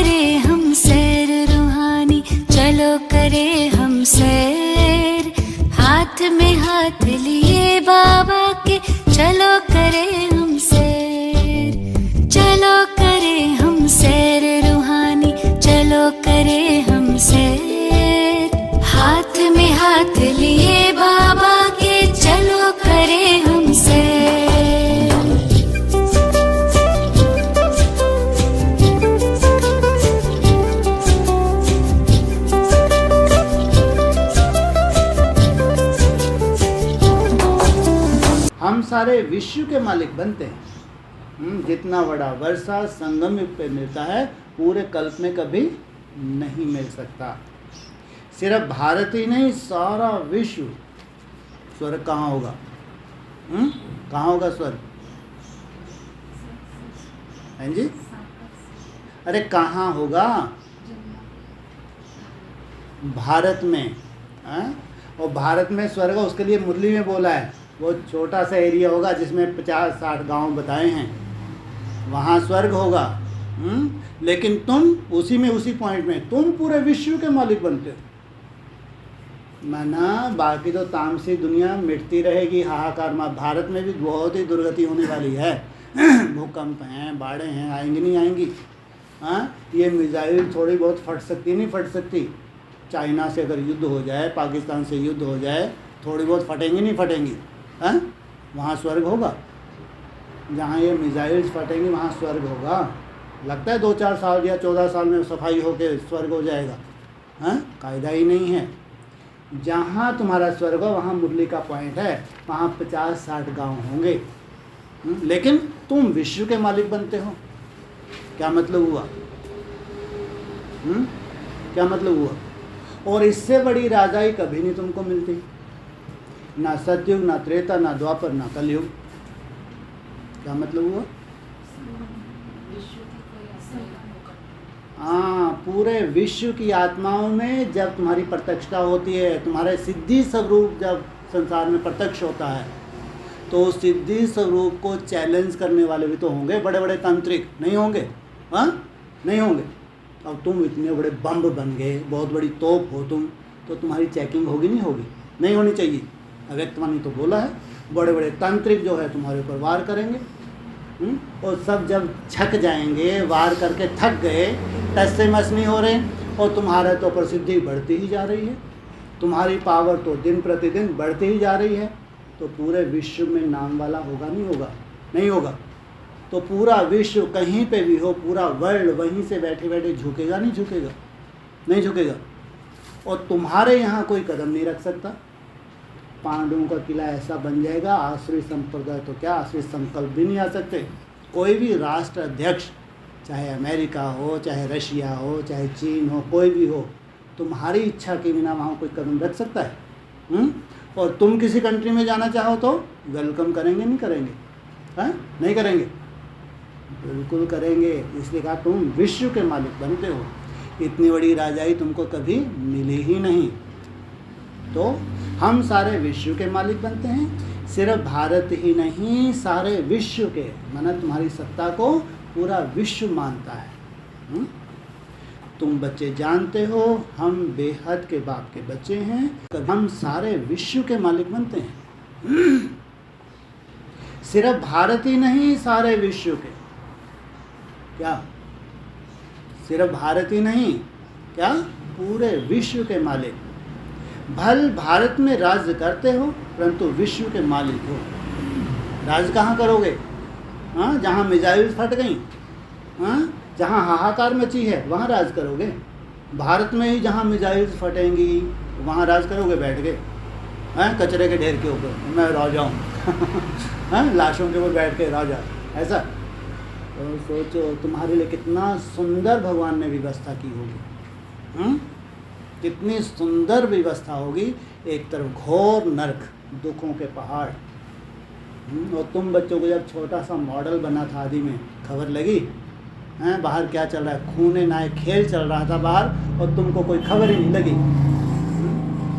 करे हम सैर रूहानी, चलो करे हम सैर। हाथ में हाथ लिए बाबा के, चलो करे हम सैर। चलो करे हम सैर रूहानी, चलो करे हम सैर। हाथ में हाथ लिए बाबा के, चलो करे हम सैर। हम सारे विश्व के मालिक बनते हैं। जितना बड़ा वर्षा संगम युग पे मिलता है, पूरे कल्प में कभी नहीं मिल सकता। सिर्फ भारत ही नहीं, सारा विश्व। स्वर्ग कहाँ होगा? कहाँ होगा स्वर्ग? हैं जी? अरे कहाँ होगा? भारत में। हैं? और भारत में स्वर्ग, उसके लिए मुरली में बोला है, वो छोटा सा एरिया होगा जिसमें 50-60 गांव बताए हैं, वहाँ स्वर्ग होगा। लेकिन तुम उसी में, उसी पॉइंट में तुम पूरे विश्व के मालिक बनते हो। माना बाकी तो तामसी दुनिया मिटती रहेगी, हाहाकार में। भारत में भी बहुत ही दुर्गति होने वाली है। भूकंप हैं, बाढ़ें हैं, आएंगी नहीं आएंगी? हाँ, ये मिसाइल थोड़ी बहुत फट सकती नहीं फट सकती? चाइना से अगर युद्ध हो जाए, पाकिस्तान से युद्ध हो जाए, थोड़ी बहुत फटेंगी नहीं फटेंगी? हाँ, वहाँ स्वर्ग होगा। जहाँ ये मिसाइल्स फटेंगी वहाँ स्वर्ग होगा। लगता है 2-4 साल या 14 साल में सफाई होके स्वर्ग हो जाएगा? हाँ, कायदा ही नहीं है। जहाँ तुम्हारा स्वर्ग हो वहाँ मुरली का पॉइंट है, वहाँ 50-60 गांव होंगे। लेकिन तुम विश्व के मालिक बनते हो। क्या मतलब हुआ? क्या मतलब हुआ? और इससे बड़ी राजाई कभी नहीं तुमको मिलती। ना सतयुग, ना त्रेता, ना द्वापर, ना कलयुग। क्या मतलब हुआ? हाँ, पूरे विश्व की आत्माओं में जब तुम्हारी प्रत्यक्षता होती है, तुम्हारे सिद्धि स्वरूप जब संसार में प्रत्यक्ष होता है, तो सिद्धि स्वरूप को चैलेंज करने वाले भी तो होंगे, बड़े बड़े तांत्रिक। नहीं होंगे? हाँ, नहीं होंगे। अब तुम इतने बड़े बम बन गए, बहुत बड़ी तोप हो तुम, तो तुम्हारी चेकिंग होगी नहीं होगी? नहीं होनी चाहिए। अव्यक्तवाणी तो बोला है, बड़े बड़े तांत्रिक जो है तुम्हारे ऊपर वार करेंगे। और सब जब छक जाएंगे, वार करके थक गए, टस से मस नहीं हो रहे, और तुम्हारे तो प्रसिद्धि बढ़ती ही जा रही है, तुम्हारी पावर तो दिन प्रतिदिन बढ़ती ही जा रही है, तो पूरे विश्व में नाम वाला होगा नहीं होगा? नहीं होगा। तो पूरा विश्व कहीं पे भी हो, पूरा वर्ल्ड वहीं से बैठे बैठे झुकेगा नहीं झुकेगा? नहीं झुकेगा। और तुम्हारे यहाँ कोई कदम नहीं रख सकता। पांडवों का किला ऐसा बन जाएगा, आश्रित संप्रदाय तो क्या, आश्रित संकल्प भी नहीं आ सकते। कोई भी राष्ट्र अध्यक्ष, चाहे अमेरिका हो, चाहे रशिया हो, चाहे चीन हो, कोई भी हो, तुम्हारी इच्छा के बिना वहाँ कोई कदम रख सकता है? और तुम किसी कंट्री में जाना चाहो तो वेलकम करेंगे नहीं करेंगे? हाँ, नहीं करेंगे? बिल्कुल करेंगे। इसलिए कहा तुम विश्व के मालिक बनते हो। इतनी बड़ी राजाई तुमको कभी मिली ही नहीं। तो हम सारे विश्व के मालिक बनते हैं। सिर्फ भारत ही नहीं, सारे विश्व के, माना तुम्हारी सत्ता को पूरा विश्व मानता है। तुम बच्चे जानते हो हम बेहद के बाप के बच्चे हैं। हम सारे विश्व के मालिक बनते हैं। सिर्फ भारत ही नहीं, सारे विश्व के। क्या? सिर्फ भारत ही नहीं, क्या? पूरे विश्व के मालिक। भल भारत में राज्य करते हो, परंतु विश्व के मालिक हो। राज कहाँ करोगे? हाँ, जहाँ मिसाइल फट गई, हाँ, जहाँ हाहाकार मची है, वहाँ राज करोगे? भारत में ही जहाँ मिसाइल फटेंगी वहाँ राज करोगे बैठ के? हाँ, कचरे के ढेर के ऊपर मैं राजा हूँ। हाँ, लाशों के ऊपर बैठ के राजा, ऐसा? तो सोचो तुम्हारे लिए कितना सुंदर भगवान ने व्यवस्था की होगी। कितनी सुंदर व्यवस्था होगी। एक तरफ घोर नरक, दुखों के पहाड़, और तुम बच्चों को जब छोटा सा मॉडल बना था आदि में, खबर लगी? हैं, बाहर क्या चल रहा है? खूने नाय खेल चल रहा था बाहर, और तुमको कोई खबर ही नहीं लगी।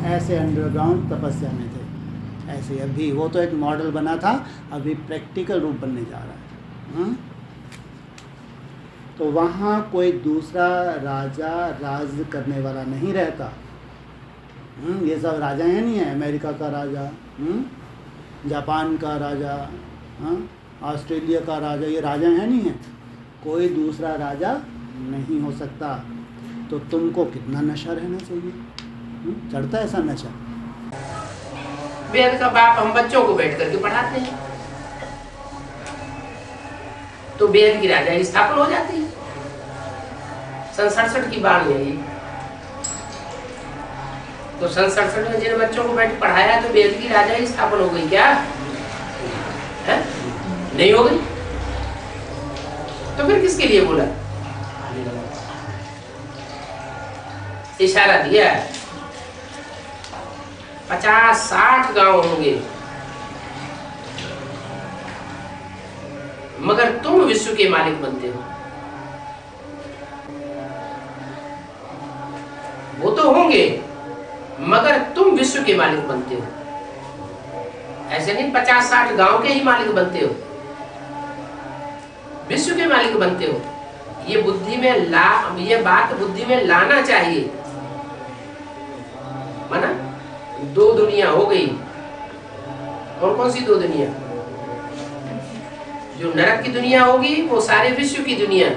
ऐसे अंडरग्राउंड तपस्या में थे। ऐसे अभी वो तो एक मॉडल बना था, अभी प्रैक्टिकल रूप बनने जा रहा है। तो वहाँ कोई दूसरा राजा राज करने वाला नहीं रहता। ये सब राजा हैं नहीं है, अमेरिका का राजा, जापान का राजा, ऑस्ट्रेलिया का राजा, ये राजा हैं नहीं है, कोई दूसरा राजा नहीं हो सकता। तो तुमको कितना नशा रहना चाहिए, चढ़ता है ऐसा नशा। वेद का बाप हम बच्चों को बैठ करके पढ़ाते हैं तो वेद की राजा स्थापना हो जाती है। 67 की बात है ये। तो 67 में जिन बच्चों को बैठ पढ़ाया तो वेद की राजा स्थापना हो गई क्या है? नहीं हो गई। तो फिर किसके लिए बोला? इशारा दिया 50-60 गांव होंगे मगर तुम विश्व के मालिक बनते हो। वो तो होंगे मगर तुम विश्व के मालिक बनते हो। ऐसे नहीं 50-60 गांव के ही मालिक बनते हो, विश्व के मालिक बनते हो। ये बुद्धि में ये बात बुद्धि में लाना चाहिए। माना 2 दुनिया हो गई। और कौन सी 2 दुनिया? जो नरक की दुनिया होगी वो सारे विश्व की दुनिया,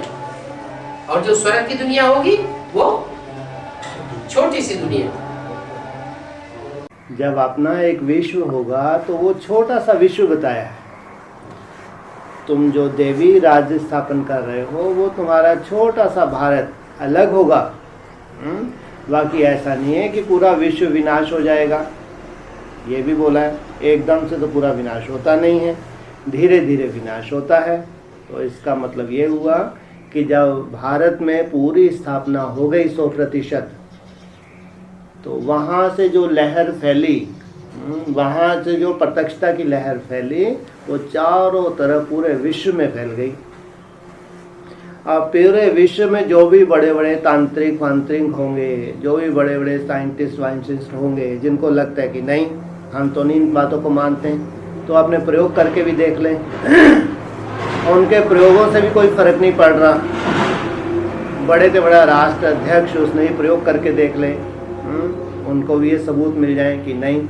और जो स्वर्ग की दुनिया होगी वो छोटी सी दुनिया। जब अपना एक विश्व होगा तो वो छोटा सा विश्व बताया है। तुम जो देवी राज्य स्थापन कर रहे हो वो तुम्हारा छोटा सा भारत अलग होगा। बाकी ऐसा नहीं है कि पूरा विश्व विनाश हो जाएगा। ये भी बोला है, एकदम से तो पूरा विनाश होता नहीं है, धीरे धीरे विनाश होता है। तो इसका मतलब ये हुआ कि जब भारत में पूरी स्थापना हो गई 100%, तो वहाँ से जो लहर फैली, वहाँ से जो प्रत्यक्षता की लहर फैली वो चारों तरफ पूरे विश्व में फैल गई। अब पूरे विश्व में जो भी बड़े बड़े तांत्रिक होंगे, जो भी बड़े बड़े साइंटिस्ट होंगे, जिनको लगता है कि नहीं हम तो नहीं इन बातों को मानते हैं, तो अपने प्रयोग करके भी देख लें। उनके प्रयोगों से भी कोई फर्क नहीं पड़ रहा। बड़े से बड़ा राष्ट्र अध्यक्ष उसने ही प्रयोग करके देख लें, उनको भी ये सबूत मिल जाए कि नहीं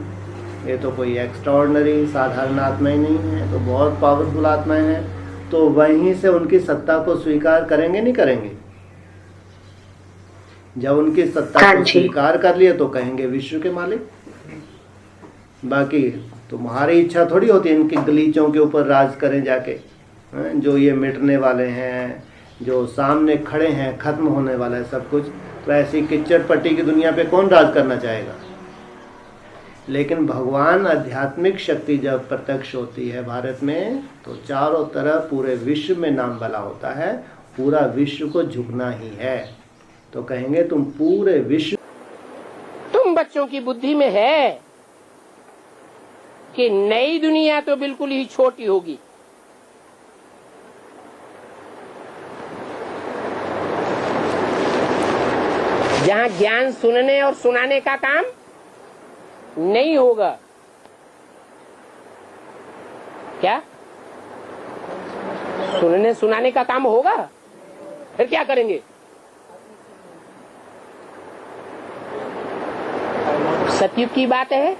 ये तो कोई एक्स्ट्राऑर्डिनरी साधारण आत्माएं नहीं है, तो बहुत पावरफुल आत्माएं हैं। तो वहीं से उनकी सत्ता को स्वीकार करेंगे नहीं करेंगे? जब उनकी सत्ता को स्वीकार कर लिए तो कहेंगे विश्व के मालिक। बाकी तुम्हारी इच्छा थोड़ी होती है इनकी गलीचों के ऊपर राज करें जाके, जो ये मिटने वाले हैं, जो सामने खड़े हैं, खत्म होने वाला है सब कुछ। तो ऐसी किच्चड़ पट्टी की दुनिया पे कौन राज करना चाहेगा? लेकिन भगवान आध्यात्मिक शक्ति जब प्रत्यक्ष होती है भारत में, तो चारों तरफ पूरे विश्व में नाम भला होता है, पूरा विश्व को झुकना ही है। तो कहेंगे तुम पूरे विश्व, तुम बच्चों की बुद्धि में है कि नई दुनिया तो बिल्कुल ही छोटी होगी, जहां ज्ञान सुनने और सुनाने का काम नहीं होगा। क्या सुनने सुनाने का काम होगा? फिर क्या करेंगे? सतयुग की बात है,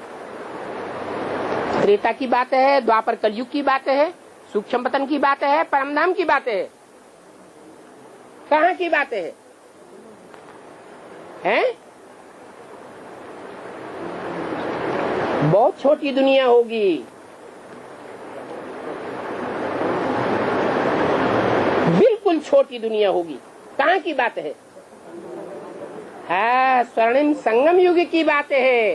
त्रेता की बात है, द्वापर कलयुग की बात है, सूक्ष्म पतन की बात है, परमधाम की बात है। कहाँ की बात है? हैं? बहुत छोटी दुनिया होगी। बिल्कुल छोटी दुनिया होगी। कहाँ की बात है? हाँ, स्वर्णिम संगम युग की बात है।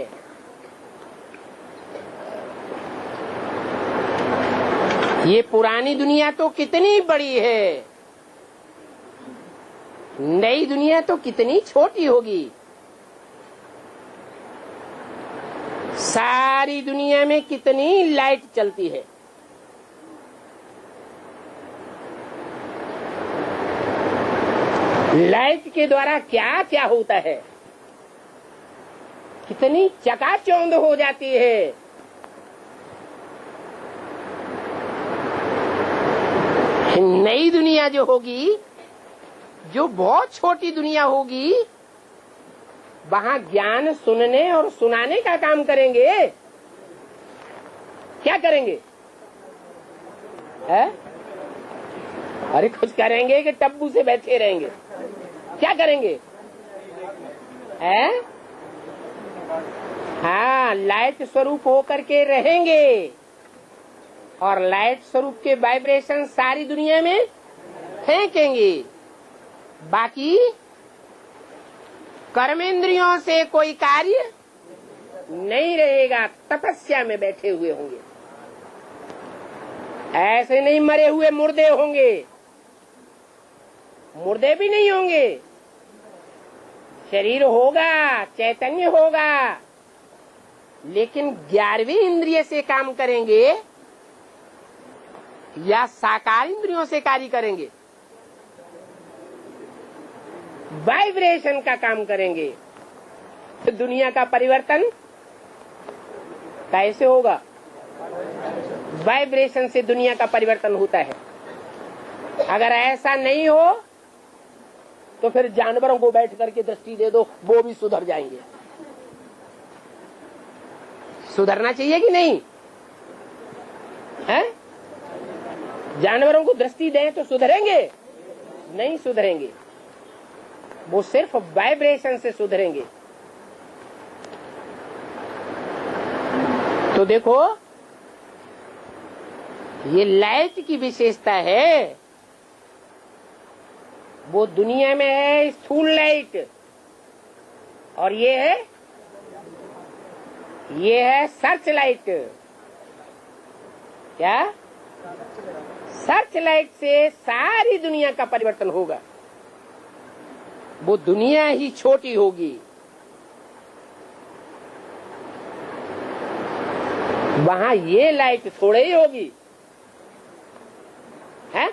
ये पुरानी दुनिया तो कितनी बड़ी है, नई दुनिया तो कितनी छोटी होगी। सारी दुनिया में कितनी लाइट चलती है, लाइट के द्वारा क्या क्या होता है, कितनी चकाचौंध हो जाती है। नई दुनिया जो होगी जो बहुत छोटी दुनिया होगी वहां ज्ञान सुनने और सुनाने का काम करेंगे। क्या करेंगे? है? अरे कुछ करेंगे कि टब्बू से बैठे रहेंगे? क्या करेंगे? है? हाँ, लाइट स्वरूप होकर के रहेंगे और लाइट स्वरूप के वाइब्रेशन सारी दुनिया में फेंकेंगे। बाकी कर्मेंद्रियों से कोई कार्य नहीं रहेगा, तपस्या में बैठे हुए होंगे। ऐसे नहीं मरे हुए मुर्दे होंगे, मुर्दे भी नहीं होंगे, शरीर होगा, चैतन्य होगा, लेकिन 11वीं इंद्रिय से काम करेंगे या साकार इंद्रियों से कार्य करेंगे? वाइब्रेशन का काम करेंगे। तो दुनिया का परिवर्तन कैसे होगा? वाइब्रेशन से दुनिया का परिवर्तन होता है। अगर ऐसा नहीं हो तो फिर जानवरों को बैठ करके दृष्टि दे दो, वो भी सुधर जाएंगे। सुधरना चाहिए कि नहीं है? जानवरों को दृष्टि दें तो सुधरेंगे? नहीं सुधरेंगे, वो सिर्फ वाइब्रेशन से सुधरेंगे। तो देखो, ये लाइट की विशेषता है। वो दुनिया में है स्थूल लाइट और ये है सर्च लाइट। क्या? सर्च लाइट से सारी दुनिया का परिवर्तन होगा। वो दुनिया ही छोटी होगी। वहां ये लाइट थोड़े ही होगी, है?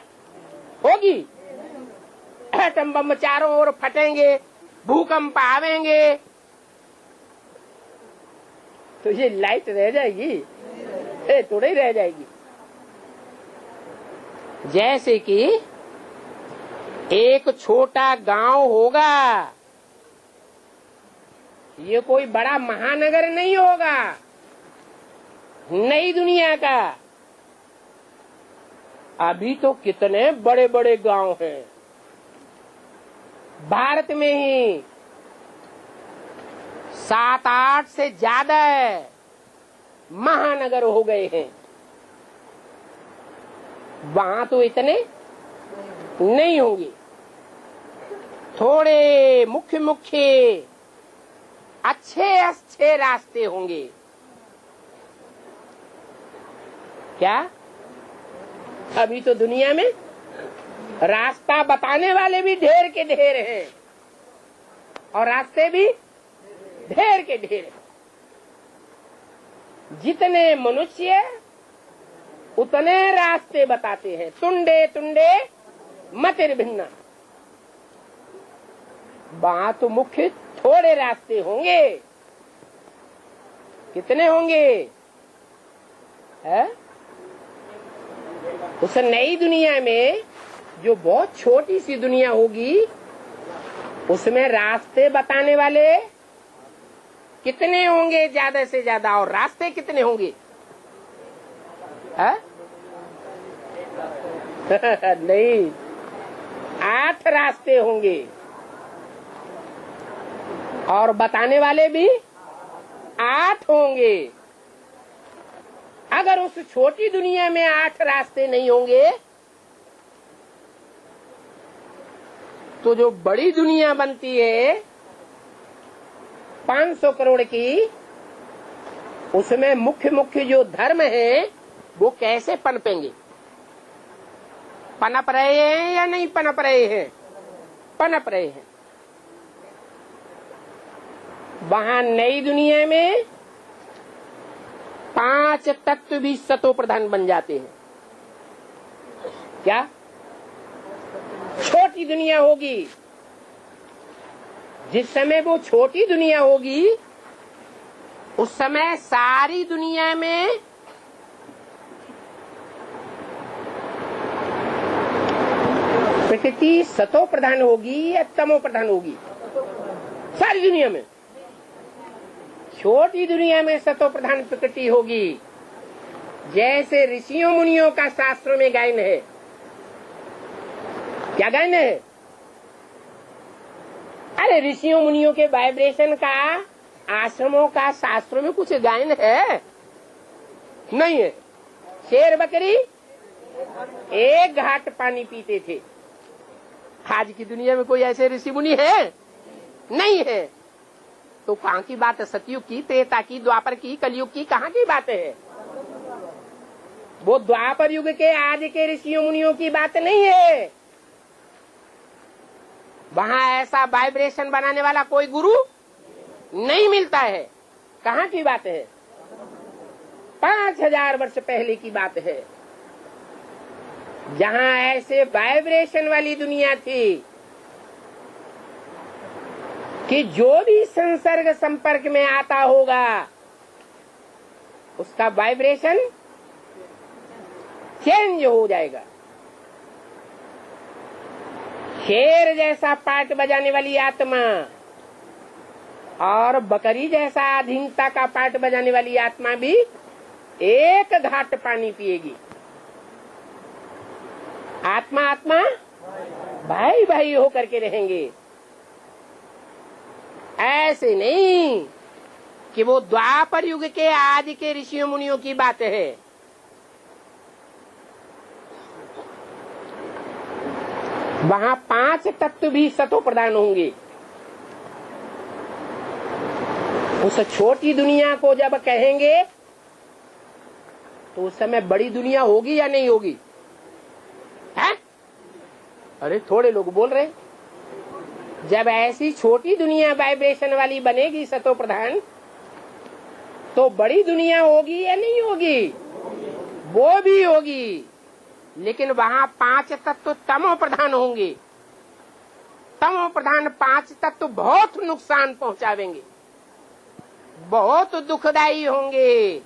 होगी। एटम बम चारों ओर फटेंगे, भूकंप आवेंगे, तो ये लाइट रह जाएगी? थोड़े ही रह जाएगी। जैसे कि एक छोटा गांव होगा, ये कोई बड़ा महानगर नहीं होगा, नई दुनिया का। अभी तो कितने बड़े बड़े गांव हैं भारत में ही, 7-8 से ज्यादा महानगर हो गए हैं। वहां तो इतने नहीं होंगे, थोड़े मुख्य मुख्य अच्छे रास्ते होंगे। क्या? अभी तो दुनिया में रास्ता बताने वाले भी ढेर के ढेर हैं और रास्ते भी ढेर के ढेर। जितने मनुष्य उतने रास्ते बताते हैं। तुंडे तुंडे मतिर भिन्ना। वहां तो मुख्य थोड़े रास्ते होंगे। कितने होंगे? है? उस नई दुनिया में जो बहुत छोटी सी दुनिया होगी, उसमें रास्ते बताने वाले कितने होंगे? ज्यादा से ज्यादा। और रास्ते कितने होंगे? नहीं, 8 रास्ते होंगे और बताने वाले भी 8 होंगे। अगर उस छोटी दुनिया में 8 रास्ते नहीं होंगे तो जो बड़ी दुनिया बनती है 500 करोड़ की, उसमें मुख्य मुख्य जो धर्म है वो कैसे पनपेंगे? पनप रहे हैं या नहीं पनप रहे हैं? पनप रहे हैं। वहां नई दुनिया में 5 तत्व भी सतो प्रधान बन जाते हैं। क्या? छोटी दुनिया होगी। जिस समय वो छोटी दुनिया होगी उस समय सारी दुनिया में प्रकृति सतो प्रधान होगी या तमो प्रधान होगी? सारी दुनिया में छोटी दुनिया में सतो प्रधान प्रकृति होगी। जैसे ऋषियों मुनियों का शास्त्रों में गायन है। क्या गायन है? अरे ऋषियों मुनियों के वाइब्रेशन का आश्रमों का शास्त्रों में कुछ गायन है? नहीं है। शेर बकरी एक घाट पानी पीते थे। आज की दुनिया में कोई ऐसे ऋषि मुनि है? नहीं है। तो कहाँ की बात है? सतयुग की, त्रेता की, द्वापर की, कलयुग की, कहाँ की बात है? वो द्वापर युग के आज के ऋषियों मुनियों की बात नहीं है। वहाँ ऐसा वाइब्रेशन बनाने वाला कोई गुरु नहीं मिलता है। कहाँ की बात है? 5000 वर्ष पहले की बात है, जहाँ ऐसे वाइब्रेशन वाली दुनिया थी कि जो भी संसर्ग संपर्क में आता होगा उसका वाइब्रेशन चेंज हो जाएगा। शेर जैसा पार्ट बजाने वाली आत्मा और बकरी जैसा अधीनता का पार्ट बजाने वाली आत्मा भी एक घाट पानी पिएगी। आत्मा आत्मा भाई भाई होकर के रहेंगे। ऐसे नहीं कि वो द्वापर युग के आज के ऋषियों मुनियों की बात है। वहाँ 5 तत्व भी सतो प्रधान होंगे। उस छोटी दुनिया को जब कहेंगे तो उस समय बड़ी दुनिया होगी या नहीं होगी? है? अरे थोड़े लोग बोल रहे। जब ऐसी छोटी दुनिया वाइब्रेशन वाली बनेगी सतो प्रधान, तो बड़ी दुनिया होगी या नहीं होगी? वो भी होगी, लेकिन वहाँ 5 तत्व तमो प्रधान होंगे। तमो प्रधान 5 तत्व बहुत नुकसान पहुंचावेंगे, बहुत दुखदायी होंगे।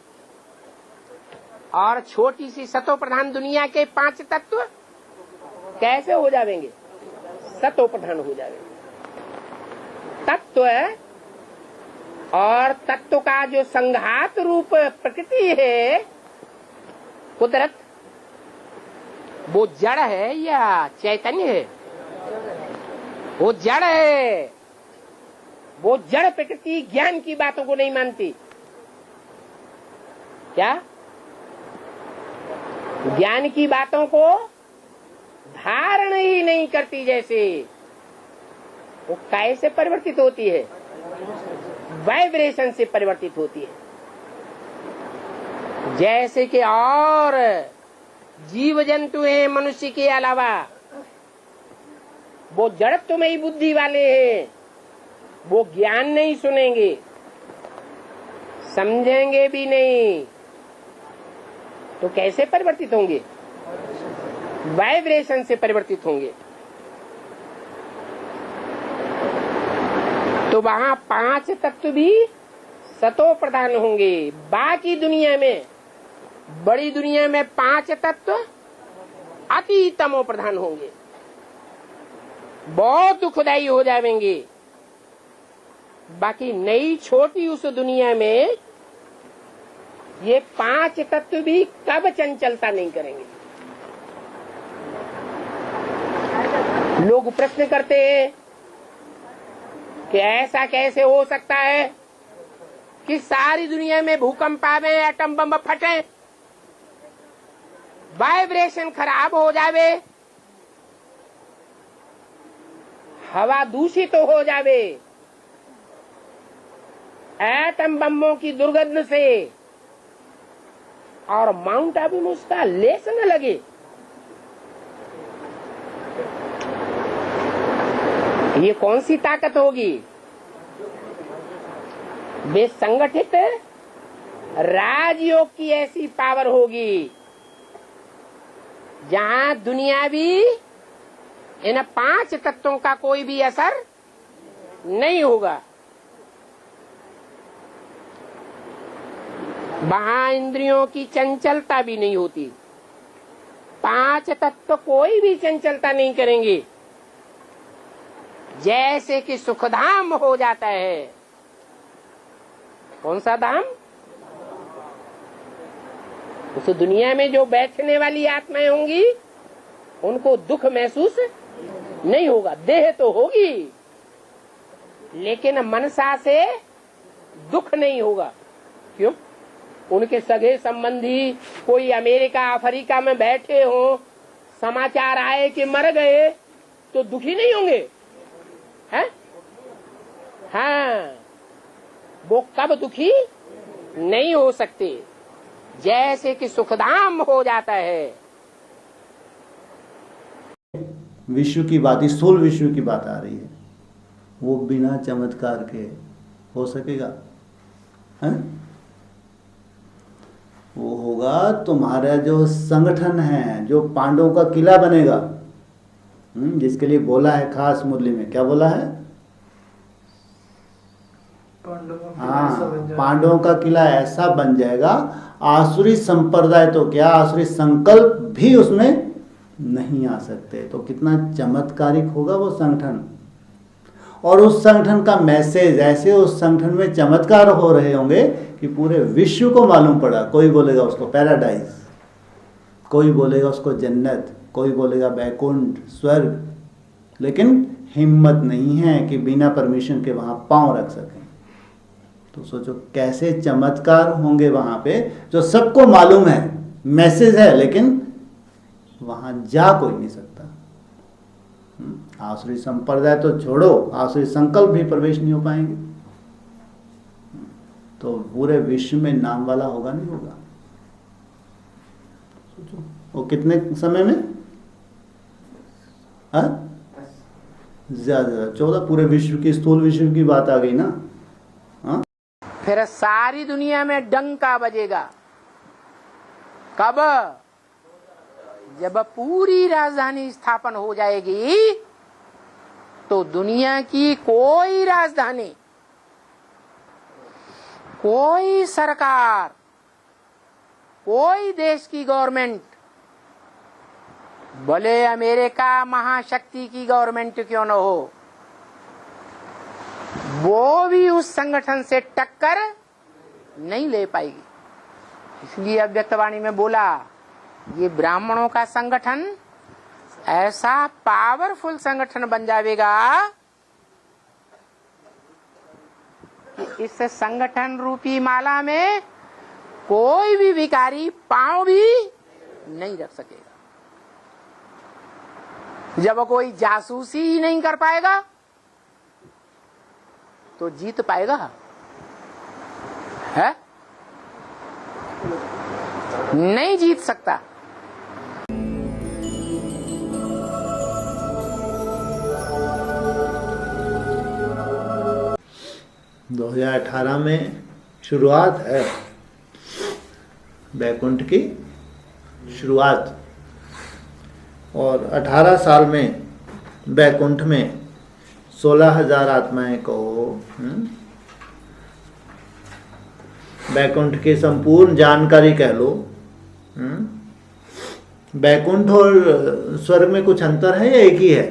और छोटी सी सतो प्रधान दुनिया के 5 तत्व कैसे हो जाएंगे? सतो प्रधान हो जाएंगे। तत्व और तत्व का जो संघात रूप प्रकृति है, कुदरत, वो जड़ है या चैतन्य है? वो जड़ है। वो जड़ प्रकृति ज्ञान की बातों को नहीं मानती। क्या? ज्ञान की बातों को धारण ही नहीं करती। जैसे वो कैसे परिवर्तित होती है? वाइब्रेशन से परिवर्तित होती है। जैसे कि और जीव जंतु हैं मनुष्य के अलावा, वो जड़त्वमयी बुद्धि वाले हैं। वो ज्ञान नहीं सुनेंगे, समझेंगे भी नहीं, तो कैसे परिवर्तित होंगे? वाइब्रेशन से परिवर्तित होंगे। तो वहाँ 5 तत्व भी सतो प्रधान होंगे। बाकी दुनिया में, बड़ी दुनिया में 5 तत्व अति तमो प्रधान होंगे, बहुत दुखदायी हो जाएंगे। बाकी नई छोटी उस दुनिया में ये 5 तत्व भी कब चंचलता नहीं करेंगे। लोग प्रश्न करते हैं कि ऐसा कैसे हो सकता है कि सारी दुनिया में भूकंप आवे, एटम बम फटे, वाइब्रेशन खराब हो जावे, हवा दूषित हो जावे, एटम बमों की दुर्गंध से, और माउंट आबू में उसका लेस न लगे। ये कौन सी ताकत होगी? वे संगठित राजयोग की ऐसी पावर होगी जहां दुनियावी इन 5 तत्वों का कोई भी असर नहीं होगा। वहां इंद्रियों की चंचलता भी नहीं होती। 5 तत्व कोई भी चंचलता नहीं करेंगे। जैसे कि सुखधाम हो जाता है। कौन सा धाम? उस दुनिया में जो बैठने वाली आत्माएं होंगी उनको दुख महसूस नहीं होगा। देह तो होगी लेकिन मनसा से दुख नहीं होगा। क्यों? उनके सगे संबंधी कोई अमेरिका अफ्रीका में बैठे हो, समाचार आए कि मर गए, तो दुखी नहीं होंगे? हैं? हाँ, वो कब दुखी नहीं हो सकते। जैसे कि सुखधाम हो जाता है। विश्व की बात, स्थूल विश्व की बात आ रही है, वो बिना चमत्कार के हो सकेगा? है? वो होगा तुम्हारा जो संगठन है, जो पांडवों का किला बनेगा, जिसके लिए बोला है खास मुरली में। क्या बोला है? हाँ, पांडवों का किला ऐसा बन जाएगा, आसुरी संप्रदाय तो क्या, आसुरी संकल्प भी उसमें नहीं आ सकते। तो कितना चमत्कारिक होगा वो संगठन। और उस संगठन का मैसेज ऐसे उस संगठन में चमत्कार हो रहे होंगे कि पूरे विश्व को मालूम पड़ा। कोई बोलेगा उसको पैराडाइज, कोई बोलेगा उसको जन्नत, कोई बोलेगा बैकुंठ, स्वर्ग, लेकिन हिम्मत नहीं है कि बिना परमिशन के वहां पांव रख सकें। तो सोचो कैसे चमत्कार होंगे वहां पे, जो सबको मालूम है, मैसेज है, लेकिन वहां जा कोई नहीं सकता। आसुरी संप्रदाय तो छोड़ो, आसुरी संकल्प भी प्रवेश नहीं हो पाएंगे। तो पूरे विश्व में नाम वाला होगा नहीं होगा? सोचो वो कितने समय में? ज्यादा 14 पूरे विश्व की, स्थूल विश्व की बात आ गई ना। हा? फिर सारी दुनिया में डंका बजेगा। कब? जब पूरी राजधानी स्थापन हो जाएगी तो दुनिया की कोई राजधानी, कोई सरकार, कोई देश की गवर्नमेंट, भले अमेरिका महाशक्ति की गवर्नमेंट क्यों न हो, वो भी उस संगठन से टक्कर नहीं ले पाएगी। इसलिए अव्यक्तवाणी में बोला, ये ब्राह्मणों का संगठन ऐसा पावरफुल संगठन बन जाएगा कि इस संगठन रूपी माला में कोई भी भिखारी पांव भी नहीं रख सकेगा। जब कोई जासूसी ही नहीं कर पाएगा तो जीत पाएगा? है? नहीं जीत सकता। 2018 में शुरुआत है बैकुंठ की शुरुआत, और 18 साल में बैकुंठ में 16,000 आत्माएं को बैकुंठ की संपूर्ण जानकारी कह लो। बैकुंठ और स्वर्ग में कुछ अंतर है या एक ही है?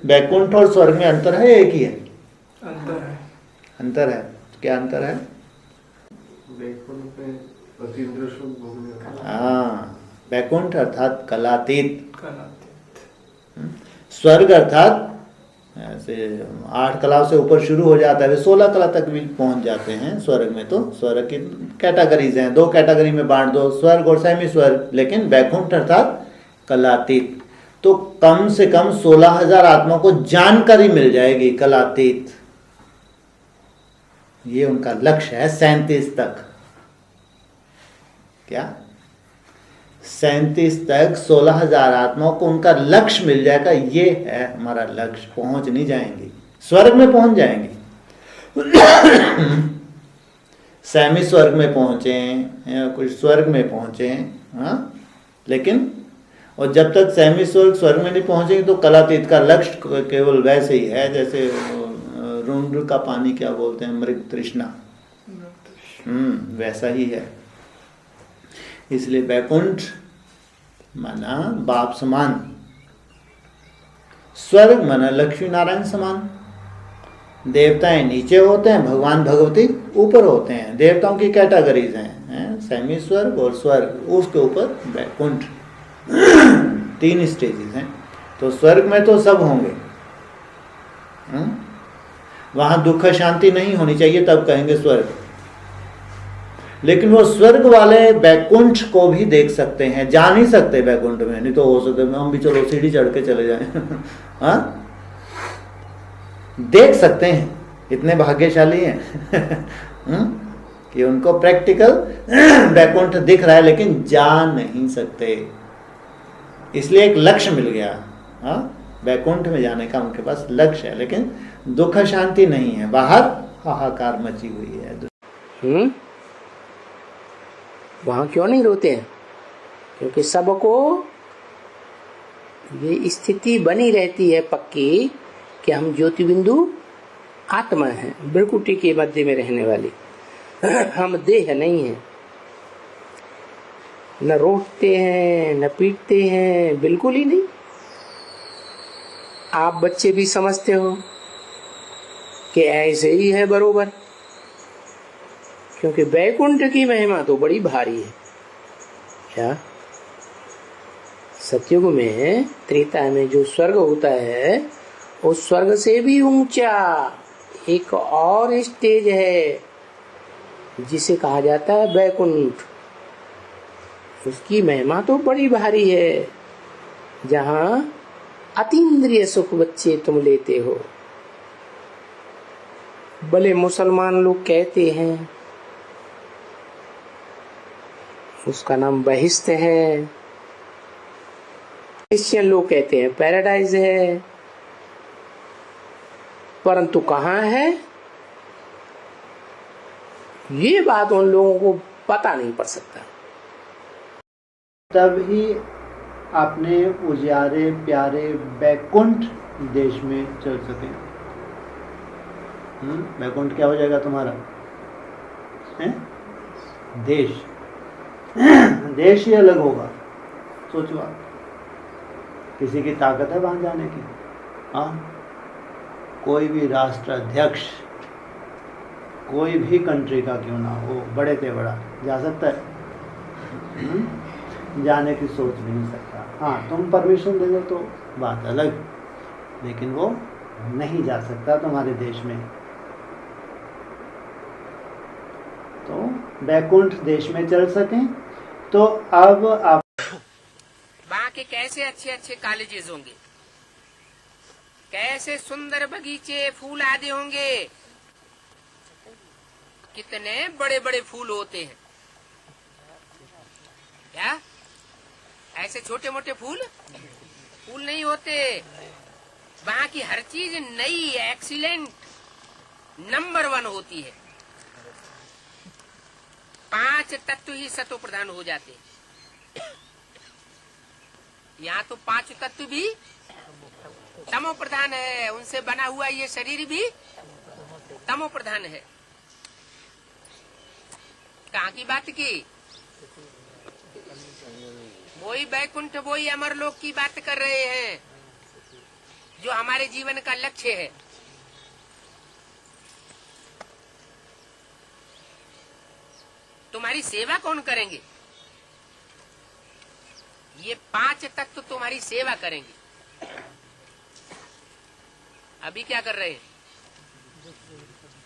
बैकुंठ और स्वर्ग में अंतर है या एक ही है? अंतर है। अंतर है। क्या अंतर है? बैकुंठ में अतीन्द्र सुख भोगने का। हाँ, बैकुंठ अर्थात कलातीत, कलातीत। स्वर्ग अर्थात ऐसे 8 कलाओं से ऊपर शुरू हो जाता है, वे 16 कला तक भी पहुंच जाते हैं स्वर्ग में। तो स्वर्ग की कैटेगरीज हैं, 2 कैटेगरी में बांट दो, स्वर्ग और सेमी स्वर्ग। लेकिन बैकुंठ अर्थात कलातीत, तो कम से कम 16,000 आत्माओं को जानकारी मिल जाएगी कलातीत। ये उनका लक्ष्य है 37 तक। क्या 37 तक 16,000 आत्माओं को उनका लक्ष्य मिल जाएगा। ये है हमारा लक्ष्य। पहुंच नहीं जाएंगे, स्वर्ग में पहुंच जाएंगे, सैमी स्वर्ग में पहुंचे या कुछ स्वर्ग में पहुंचे, हाँ, लेकिन और जब तक सैमी स्वर्ग में नहीं पहुंचेंगे तो कलातीत का लक्ष्य केवल वैसे ही है जैसे रुंड का पानी क्या बोलते हैं, मृग तृष्णा। वैसा ही है। इसलिए वैकुंठ माना बाप समान, स्वर्ग माना लक्ष्मी नारायण समान। देवताएं नीचे होते हैं, भगवान भगवती ऊपर होते हैं। देवताओं की कैटेगरीज हैं, सेमी स्वर्ग और स्वर्ग, उसके ऊपर वैकुंठ। 3 स्टेजेस हैं। तो स्वर्ग में तो सब होंगे, वहां दुख शांति नहीं होनी चाहिए, तब कहेंगे स्वर्ग। लेकिन वो स्वर्ग वाले वैकुंठ को भी देख सकते हैं, जा नहीं सकते वैकुंठ में, नहीं तो हो सकते हम भी चलो सीढ़ी चढ़ के चले जाएं। हाँ, देख सकते हैं, इतने भाग्यशाली हैं कि उनको प्रैक्टिकल वैकुंठ दिख रहा है, लेकिन जा नहीं सकते। इसलिए एक लक्ष्य मिल गया। हाँ, वैकुंठ में जाने का उनके पास लक्ष्य है, लेकिन दुख शांति नहीं है, बाहर हाहाकार मची हुई है। वहां क्यों नहीं रोते हैं? क्योंकि सबको ये स्थिति बनी रहती है पक्की कि हम ज्योति बिंदु आत्मा हैं, बिरकुटी के मध्य में रहने वाली। हम देह नहीं हैं, न रोते हैं न पीटते हैं, बिल्कुल ही नहीं। आप बच्चे भी समझते हो कि ऐसे ही है बरोबर, क्योंकि वैकुंठ की महिमा तो बड़ी भारी है। क्या सतयुग में, त्रेता में जो स्वर्ग होता है, उस स्वर्ग से भी ऊंचा एक और स्टेज है जिसे कहा जाता है वैकुंठ। उसकी महिमा तो बड़ी भारी है, जहां अतीन्द्रिय सुख बच्चे तुम लेते हो। भले मुसलमान लोग कहते हैं उसका नाम बहिश्त है, क्रिश्चियन लोग कहते हैं पैराडाइज है, परंतु कहाँ है ये बात उन लोगों को पता नहीं पड़ सकता। तभी अपने उजारे प्यारे वैकुंठ देश में चल सके। वैकुंठ क्या हो जाएगा तुम्हारा? है देश। देश ही अलग होगा। सोचो आप, किसी की ताकत है वहां जाने की? हाँ, कोई भी राष्ट्राध्यक्ष कोई भी कंट्री का क्यों ना हो, बड़े से बड़ा, जा सकता है? जाने की सोच भी नहीं सकता। हाँ, तुम परमिशन दे दो तो बात अलग, लेकिन वो नहीं जा सकता तुम्हारे देश में। तो वैकुंठ देश में चल सकें तो अब आप वहाँ के कैसे अच्छे अच्छे कॉलेजेस होंगे, कैसे सुंदर बगीचे फूल आदि होंगे, कितने बड़े बड़े फूल होते हैं। क्या ऐसे छोटे मोटे फूल नहीं होते। वहाँ की हर चीज नई, एक्सीलेंट, नंबर 1 होती है। 5 तत्व ही सतो प्रधान हो जाते हैं। यहाँ तो 5 तत्व भी तमो प्रधान है, उनसे बना हुआ ये शरीर भी तमो प्रधान है। कहाँ की बात की? वही वैकुंठ, वही अमरलोक की बात कर रहे हैं, जो हमारे जीवन का लक्ष्य है। तुम्हारी सेवा कौन करेंगे? ये 5 तत्व तुम्हारी सेवा करेंगे। अभी क्या कर रहे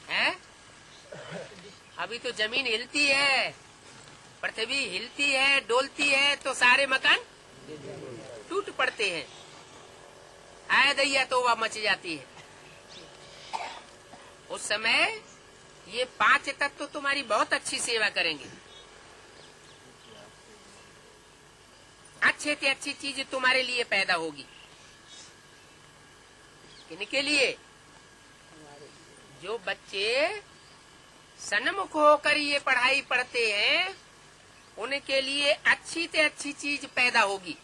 हैं? अभी तो जमीन हिलती है, पृथ्वी हिलती है, डोलती है, तो सारे मकान टूट पड़ते हैं। आय दैया तो वह मच जाती है। उस समय ये 5 तत्व तुम्हारी बहुत अच्छी सेवा करेंगे। अच्छे से अच्छी चीज तुम्हारे लिए पैदा होगी। किनके लिए? जो बच्चे सन्मुख होकर ये पढ़ाई पढ़ते हैं, उनके लिए अच्छी से अच्छी चीज पैदा होगी।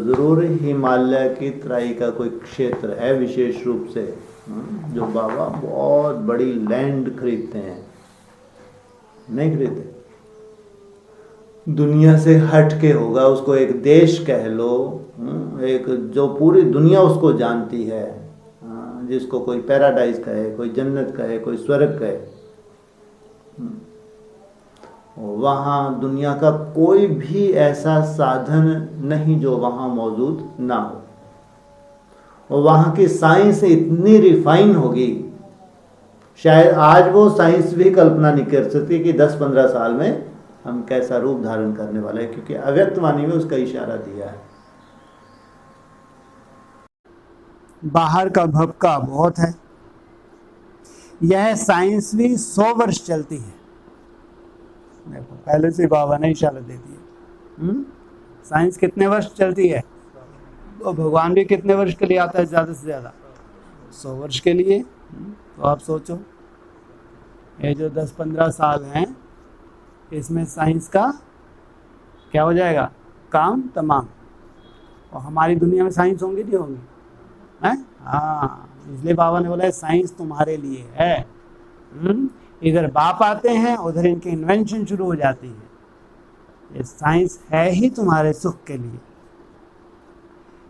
ज़रूर हिमालय की तराई का कोई क्षेत्र है विशेष रूप से जो बाबा बहुत बड़ी लैंड खरीदते हैं। नहीं खरीदते, दुनिया से हट के होगा, उसको एक देश कह लो, एक जो पूरी दुनिया उसको जानती है, जिसको कोई पैराडाइज कहे, कोई जन्नत कहे, कोई स्वर्ग कहे। वहाँ दुनिया का कोई भी ऐसा साधन नहीं जो वहाँ मौजूद ना हो। और वहाँ की साइंस इतनी रिफाइन होगी, शायद आज वो साइंस भी कल्पना नहीं कर सकती कि 10-15 साल में हम कैसा रूप धारण करने वाले हैं, क्योंकि अव्यक्तवाणी में उसका इशारा दिया है। बाहर का भपका बहुत है। यह साइंस भी 100 वर्ष चलती है। देखो पहले से बाबा ने इशारा दे दिया। साइंस कितने वर्ष चलती है, और भगवान भी कितने वर्ष के लिए आता है, ज़्यादा से ज़्यादा 100 वर्ष के लिए। तो आप सोचो ये जो 10-15 साल हैं, इसमें साइंस का क्या हो जाएगा, काम तमाम। और हमारी दुनिया में साइंस होंगी नहीं होंगी, हैं? हाँ, इसलिए बाबा ने बोला साइंस तुम्हारे लिए है। इधर बाप आते हैं, उधर इनकी इन्वेंशन शुरू हो जाती है। ये साइंस है ही तुम्हारे सुख के लिए।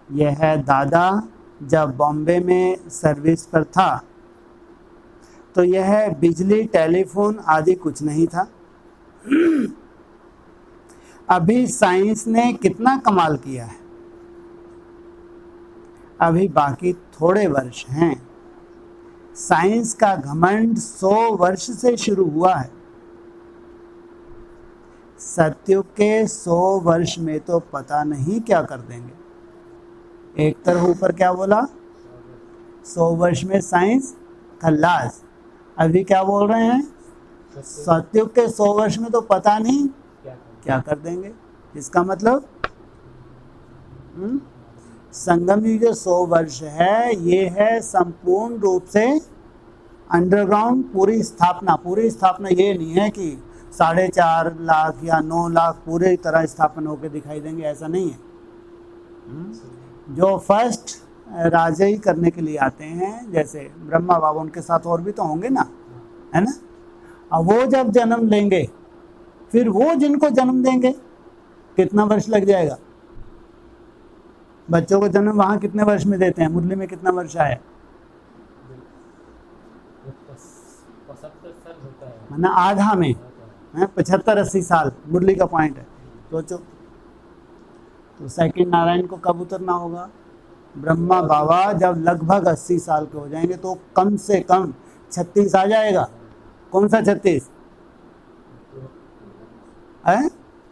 यह है दादा जब बॉम्बे में सर्विस पर था तो यह बिजली, टेलीफोन आदि कुछ नहीं था। अभी साइंस ने कितना कमाल किया है। अभी बाकी थोड़े वर्ष हैं। साइंस का घमंड 100 वर्ष से शुरू हुआ है। सत्युग के 100 वर्ष में तो पता नहीं क्या कर देंगे। एक तरफ ऊपर क्या बोला, 100 वर्ष में साइंस खल्लास। अभी क्या बोल रहे हैं, सत्युग के 100 वर्ष में तो पता नहीं क्या कर देंगे। इसका मतलब संगम युग जो 100 वर्ष है, ये है संपूर्ण रूप से अंडरग्राउंड पूरी स्थापना। पूरी स्थापना ये नहीं है कि 4.5 लाख या 9 लाख पूरे तरह स्थापना होकर दिखाई देंगे, ऐसा नहीं है। जो फर्स्ट राजा ही करने के लिए आते हैं, जैसे ब्रह्मा बाबा, उनके साथ और भी तो होंगे ना, है ना। अब वो जब जन्म लेंगे, फिर वो जिनको जन्म देंगे कितना वर्ष लग जाएगा। बच्चों को जन्म वहाँ कितने वर्ष में देते हैं, मुरली में कितना वर्ष आया, माना आधा में 75-80 साल मुरली का पॉइंट है। सोचो तो सेकंड नारायण को कब उतरना होगा। ब्रह्मा बाबा जब लगभग 80 साल के हो जाएंगे तो कम से कम 36 आ जाएगा। कौन सा 36 है,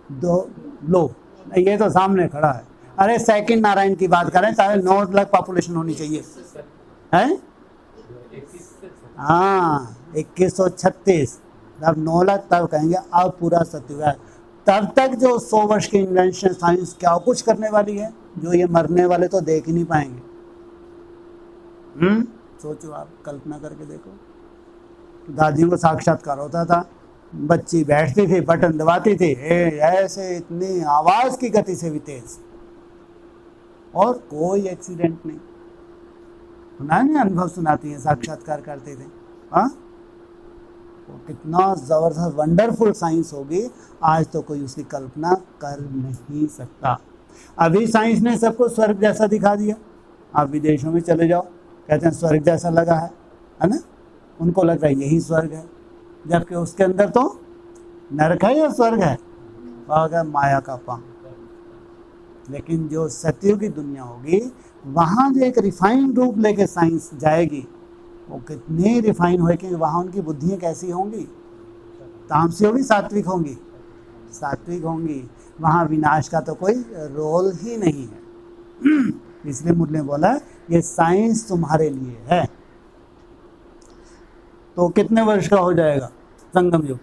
2 लो, ये तो सामने खड़ा है। अरे सेकंड नारायण की बात करें, 9 लाख पॉपुलेशन होनी चाहिए, है हाँ 2136, जब 9 लाख तब कहेंगे अब पूरा सत्युग है। तब तक जो 100 वर्ष की इन्वेंशन साइंस क्या कुछ करने वाली है, जो ये मरने वाले तो देख ही नहीं पाएंगे। सोचो आप, कल्पना करके देखो। दादियों को साक्षात्कार होता था, बच्ची बैठती थी, बटन दबाती थी, ऐसे इतनी आवाज की गति से भी तेज, और कोई एक्सीडेंट नहीं। सुना नहीं, अनुभव सुनाती है, साक्षात्कार करते थे। हाँ, वो कितना जबरदस्त वंडरफुल साइंस होगी, आज तो कोई उसकी कल्पना कर नहीं सकता। अभी साइंस ने सबको स्वर्ग जैसा दिखा दिया। आप विदेशों में चले जाओ, कहते हैं स्वर्ग जैसा लगा है ना, उनको लगता है यही स्वर्ग है, जबकि उसके अंदर तो नरक है या स्वर्ग है, माया का पांव। लेकिन जो सत्युग की दुनिया होगी, वहाँ जो एक रिफाइंड रूप लेके साइंस जाएगी, वो कितनी रिफाइन होगी। वहाँ उनकी बुद्धियाँ कैसी होंगी, तामसी होगी, सात्विक होंगी, सात्विक होंगी। वहाँ विनाश का तो कोई रोल ही नहीं है। इसलिए मुरली ने बोला ये साइंस तुम्हारे लिए है। तो कितने वर्ष का हो जाएगा संगम युग,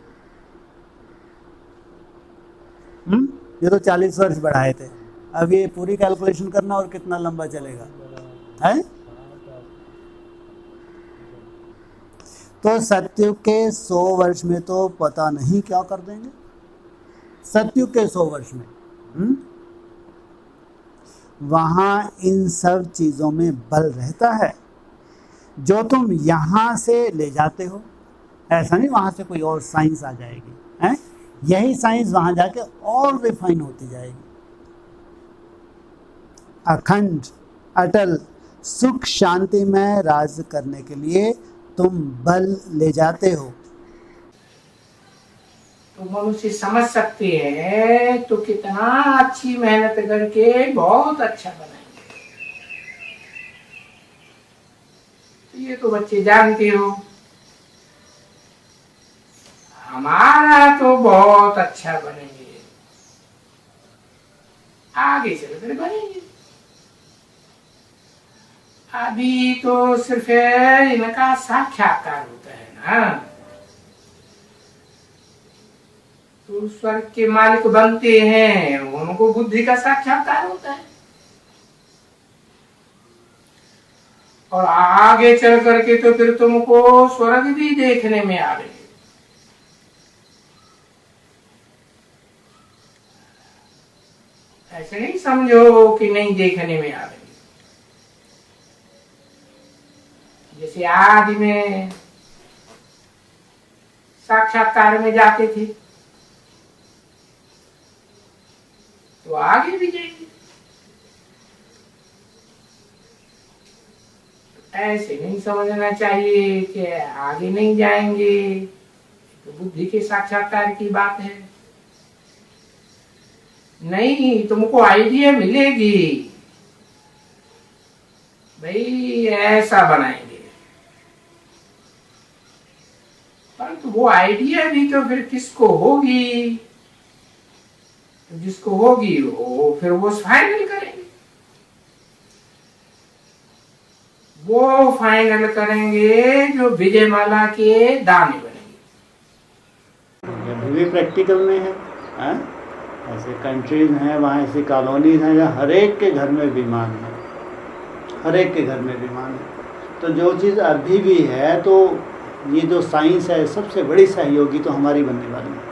ये तो 40 वर्ष बढ़ाए थे। अब ये पूरी कैलकुलेशन करना और कितना लंबा चलेगा है। तो सत्युग के 100 वर्ष में तो पता नहीं क्या कर देंगे। सत्युग के 100 वर्ष में वहाँ इन सब चीज़ों में बल रहता है जो तुम यहाँ से ले जाते हो। ऐसा नहीं वहाँ से कोई और साइंस आ जाएगी, हैं? यही साइंस वहाँ जाके और रिफाइन होती जाएगी। अखंड अटल सुख शांति में राज करने के लिए तुम बल ले जाते हो। तो मनुष्य समझ सकते हैं तो कितना अच्छी मेहनत करके बहुत अच्छा बनाएंगे। तो ये तो बच्चे जानते हो, हमारा तो बहुत अच्छा बनेंगे, आगे चलकर बनेंगे। अभी तो सिर्फ इनका साक्षात्कार होता है ना, तो स्वर्ग के मालिक बनते हैं, उनको बुद्धि का साक्षात्कार होता है। और आगे चल करके तो फिर तुमको स्वर्ग भी देखने में आवेगी। ऐसे नहीं समझो कि नहीं देखने में आवेगी। जैसे आदि में साक्षात्कार में जाते थे तो आगे भी जाएंगे। ऐसे नहीं समझना चाहिए कि आगे नहीं जाएंगे, तो बुद्धि के साक्षात्कार की बात है। नहीं, तुमको आइडिया मिलेगी, भाई ऐसा बनाएंगे, परंतु वो आइडिया भी तो फिर किसको होगी? तो जिसको होगी वो फिर वो फाइनल करेंगे, वो फाइनल करेंगे जो विजयमाला के दानी बनेंगे। अभी भी प्रैक्टिकल में है, ऐसे कंट्रीज हैं, वहाँ ऐसी कॉलोनीज हैं जहाँ हर एक के घर में विमान है, हर एक के घर में विमान है। तो जो चीज़ अभी भी है, तो ये जो साइंस है सबसे बड़ी सहयोगी तो हमारी बनने वाली है।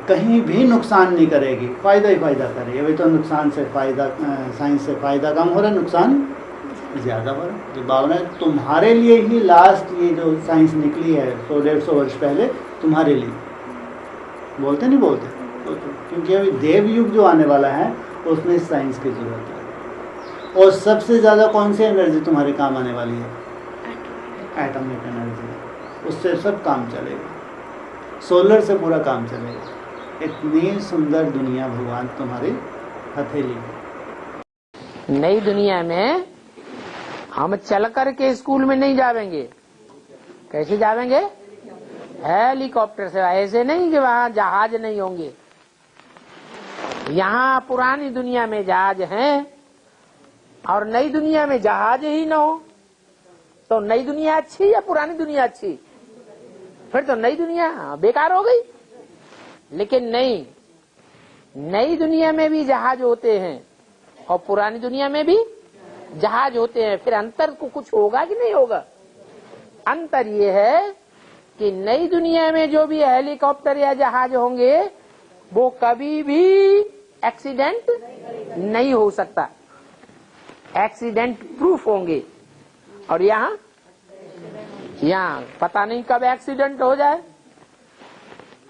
कहीं भी नुकसान नहीं करेगी, फ़ायदा ही फ़ायदा करेगी। अभी तो नुकसान से फ़ायदा, साइंस से फ़ायदा कम हो रहा है, नुकसान ज़्यादा हो रहा है। जो भावना है तुम्हारे लिए ही, लास्ट ये जो साइंस निकली है 100-150 वर्ष पहले, तुम्हारे लिए बोलते नहीं बोलते, तो क्योंकि अभी देव युग जो आने वाला है उसमें साइंस की ज़रूरत है। और सबसे ज़्यादा कौन सी एनर्जी तुम्हारे काम आने वाली है? Atomic energy. उससे सब काम चलेगा, सोलर से पूरा काम चलेगा। इतनी सुंदर दुनिया भगवान तुम्हारी हथेली में। नई दुनिया में हम चल करके स्कूल में नहीं जावेंगे। कैसे जावेंगे? हेलीकॉप्टर से। ऐसे नहीं कि वहाँ जहाज नहीं होंगे। यहाँ पुरानी दुनिया में जहाज हैं और नई दुनिया में जहाज ही न हो, तो नई दुनिया अच्छी या पुरानी दुनिया अच्छी? फिर तो नई दुनिया बेकार हो गई। लेकिन नहीं, नई दुनिया में भी जहाज होते हैं और पुरानी दुनिया में भी जहाज होते हैं। फिर अंतर को कुछ होगा कि नहीं होगा? अंतर ये है कि नई दुनिया में जो भी हेलीकॉप्टर या जहाज होंगे वो कभी भी एक्सीडेंट नहीं हो सकता, एक्सीडेंट प्रूफ होंगे। और यहाँ पता नहीं कब एक्सीडेंट हो जाए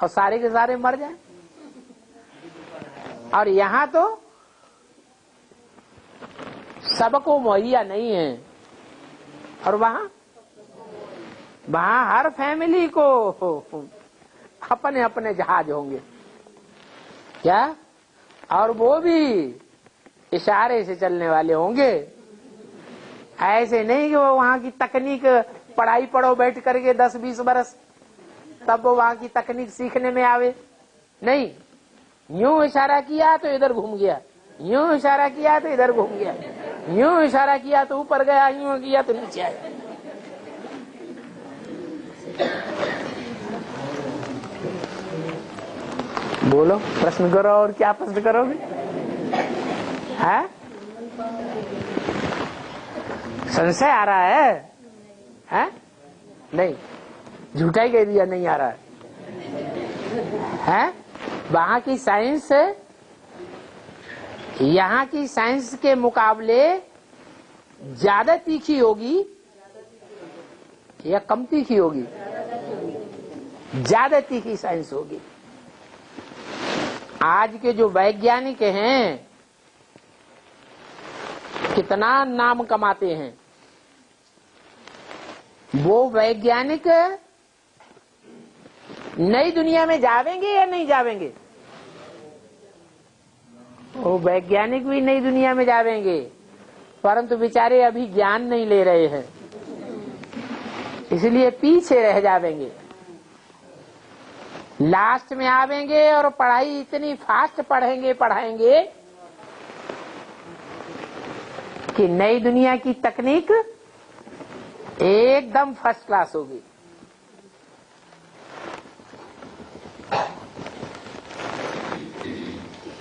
और सारे के सारे मर जाए। और यहाँ तो सबको मुहैया नहीं है। और वहाँ हर फैमिली को अपने अपने जहाज होंगे क्या? और वो भी इशारे से चलने वाले होंगे। ऐसे नहीं कि वो वहाँ की तकनीक पढ़ाई पढ़ो बैठ करके 10-20 बरस, तब वो वहाँ की तकनीक सीखने में आवे। नहीं, यूं इशारा किया तो इधर घूम गया, यूं इशारा किया तो इधर घूम गया, यूं इशारा किया तो ऊपर गया, यूं किया तो नीचे आया। बोलो, प्रश्न करो। और क्या प्रश्न करोगे? है संशय आ रहा है? हैं? नहीं, झूठा ही कह दिया, नहीं आ रहा है। वहां की साइंस यहाँ की साइंस के मुकाबले ज्यादा तीखी होगी या कम तीखी होगी? ज्यादा तीखी साइंस होगी। आज के जो वैज्ञानिक हैं कितना नाम कमाते हैं, वो वैज्ञानिक नई दुनिया में जावेंगे या नहीं जावेंगे? वो वैज्ञानिक भी नई दुनिया में जावेंगे, परंतु बेचारे अभी ज्ञान नहीं ले रहे हैं, इसलिए पीछे रह जावेंगे। लास्ट में आवेंगे और पढ़ाई इतनी फास्ट पढ़ाएंगे कि नई दुनिया की तकनीक एकदम फर्स्ट क्लास होगी।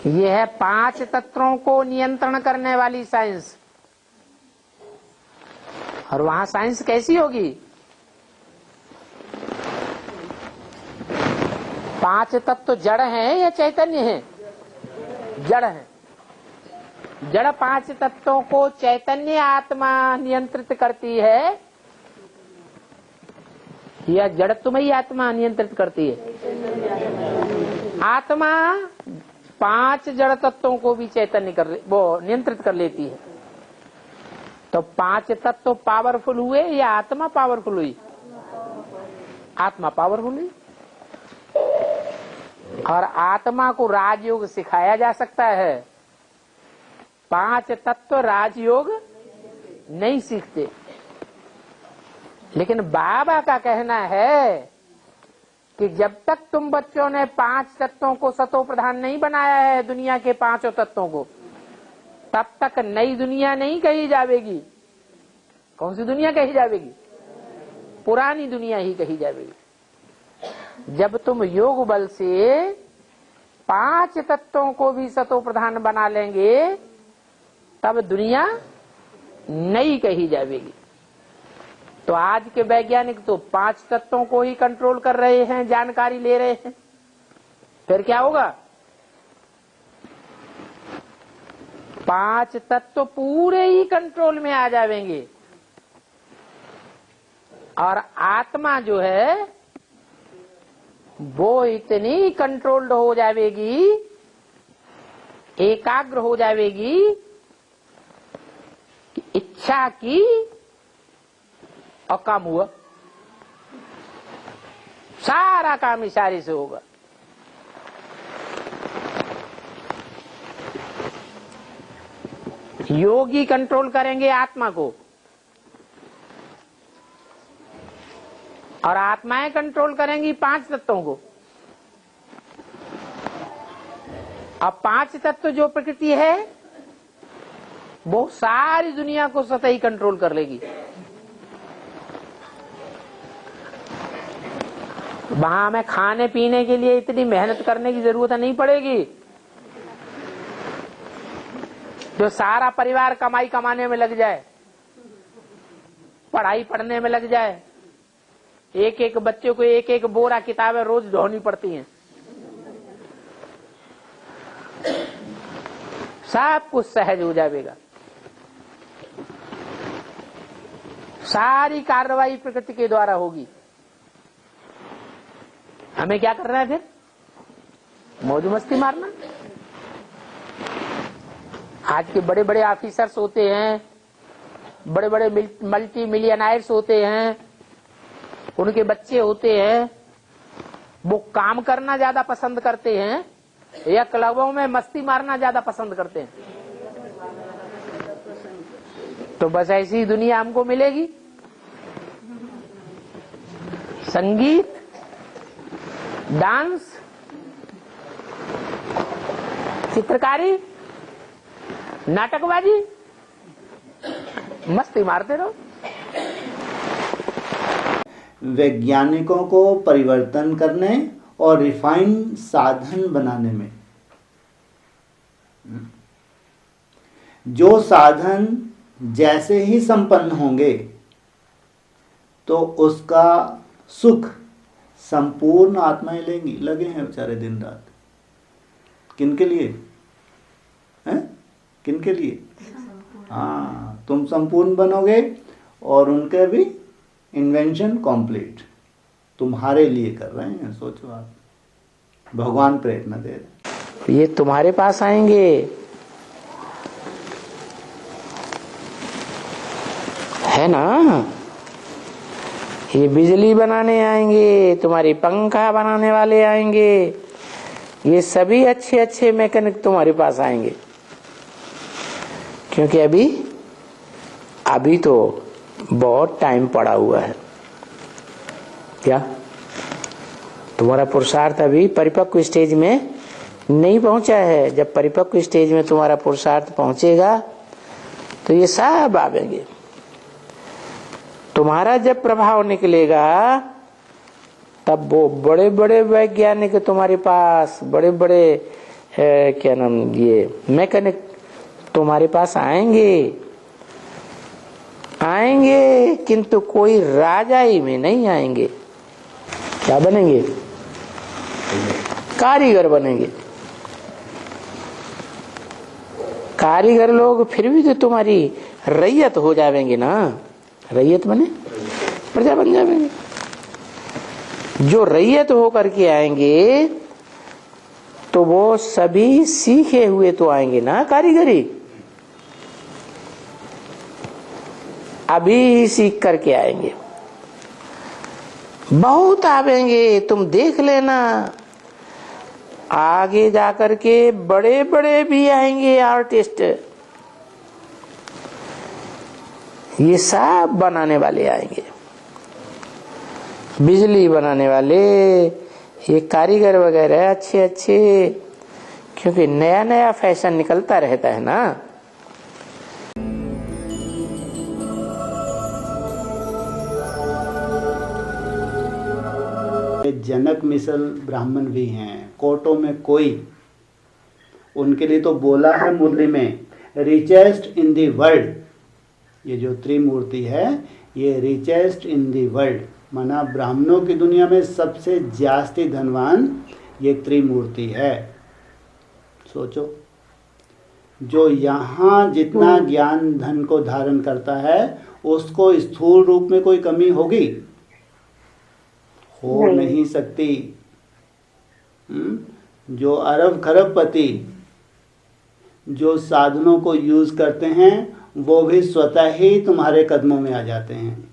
यह है 5 तत्वों को नियंत्रण करने वाली साइंस। और वहां साइंस कैसी होगी? 5 तत्व जड़ हैं या चैतन्य हैं? जड़ हैं। जड़ 5 तत्वों को चैतन्य आत्मा नियंत्रित करती है या जड़ तुम्हें आत्मा नियंत्रित करती है? आत्मा 5 जड़ तत्वों को भी चैतन्य वो नियंत्रित कर लेती है। तो 5 तत्व पावरफुल हुए या आत्मा पावरफुल हुई? आत्मा पावरफुल हुई। और आत्मा को राजयोग सिखाया जा सकता है, 5 तत्व राजयोग नहीं सीखते। लेकिन बाबा का कहना है कि जब तक तुम बच्चों ने 5 तत्वों को सतो प्रधान नहीं बनाया है, दुनिया के 5 तत्वों को, तब तक नई दुनिया नहीं कही जाएगी। कौन सी दुनिया कही जाएगी? पुरानी दुनिया ही कही जाएगी। जब तुम योग बल से 5 तत्वों को भी सतो प्रधान बना लेंगे, तब दुनिया नई कही जाएगी। तो आज के वैज्ञानिक तो 5 तत्वों को ही कंट्रोल कर रहे हैं, जानकारी ले रहे हैं। फिर क्या होगा? 5 तत्व पूरे ही कंट्रोल में आ जाएंगे और आत्मा जो है वो इतनी कंट्रोल्ड हो जाएगी, एकाग्र हो जाएगी कि इच्छा की और काम हुआ, सारा काम इशारे से होगा। योगी कंट्रोल करेंगे आत्मा को और आत्माएं कंट्रोल करेंगी 5 तत्वों को। अब 5 तत्व जो प्रकृति है वो सारी दुनिया को सतही कंट्रोल कर लेगी। वहां हमें खाने पीने के लिए इतनी मेहनत करने की जरूरत नहीं पड़ेगी। जो सारा परिवार कमाई कमाने में लग जाए, पढ़ाई पढ़ने में लग जाए, एक एक बच्चे को एक एक बोरा किताबें रोज ढोनी पड़ती हैं, सब कुछ सहज हो जाएगा। सारी कार्रवाई प्रकृति के द्वारा होगी। हमें क्या करना है? फिर मौज मस्ती मारना। आज के बड़े बड़े ऑफिसर्स होते हैं, बड़े बड़े मल्टी मिलियनायर्स होते हैं, उनके बच्चे होते हैं, वो काम करना ज्यादा पसंद करते हैं या क्लबों में मस्ती मारना ज्यादा पसंद करते हैं? तो बस ऐसी ही दुनिया हमको मिलेगी। संगीत, डांस, चित्रकारी, नाटकबाजी, मस्ती मारते रहो। वैज्ञानिकों को परिवर्तन करने और रिफाइन साधन बनाने में, जो साधन जैसे ही संपन्न होंगे तो उसका सुख संपूर्ण आत्माएं लेंगी। लगे हैं बेचारे दिन रात। किनके लिए हैं? किनके लिए? हाँ, तुम संपूर्ण बनोगे और उनके भी इन्वेंशन कंप्लीट तुम्हारे लिए कर रहे हैं। सोचो आप, भगवान प्रेरणा दे रहे। ये तुम्हारे पास आएंगे, है ना? ये बिजली बनाने आएंगे, तुम्हारी पंखा बनाने वाले आएंगे, ये सभी अच्छे अच्छे मैकेनिक तुम्हारे पास आएंगे। क्योंकि अभी तो बहुत टाइम पड़ा हुआ है। क्या तुम्हारा पुरुषार्थ अभी परिपक्व स्टेज में नहीं पहुंचा है? जब परिपक्व स्टेज में तुम्हारा पुरुषार्थ पहुंचेगा तो ये सब आवेंगे। तुम्हारा जब प्रभाव निकलेगा तब वो बड़े बड़े वैज्ञानिक तुम्हारे पास, बड़े बड़े क्या नाम, ये मैकेनिक तुम्हारे पास आएंगे, किंतु कोई राजाई में नहीं आएंगे। क्या बनेंगे? कारीगर बनेंगे। कारीगर लोग फिर भी तो तुम्हारी रैयत हो जाएंगे ना। रैयत बने प्रजा बन जाएंगे। जो रैयत होकर के आएंगे तो वो सभी सीखे हुए तो आएंगे ना कारीगरी। अभी सीख करके आएंगे, बहुत आवेंगे। तुम देख लेना, आगे जाकर के बड़े बड़े भी आएंगे आर्टिस्ट। ये सब बनाने वाले आएंगे, बिजली बनाने वाले, ये कारीगर वगैरह अच्छे अच्छे। क्योंकि नया नया फैशन निकलता रहता है ना। जनक मिसल ब्राह्मण भी हैं, कोर्टों में कोई, उनके लिए तो बोला है मुरली में, रिचेस्ट इन दी वर्ल्ड। ये जो त्रिमूर्ति है ये रिचेस्ट इन दी वर्ल्ड, माना ब्राह्मणों की दुनिया में सबसे जास्ती धनवान ये त्रिमूर्ति है। सोचो, जो यहाँ जितना ज्ञान धन को धारण करता है उसको स्थूल रूप में कोई कमी होगी? हो नहीं सकती। जो अरब खरबपति जो साधनों को यूज करते हैं वो भी स्वतः ही तुम्हारे कदमों में आ जाते हैं।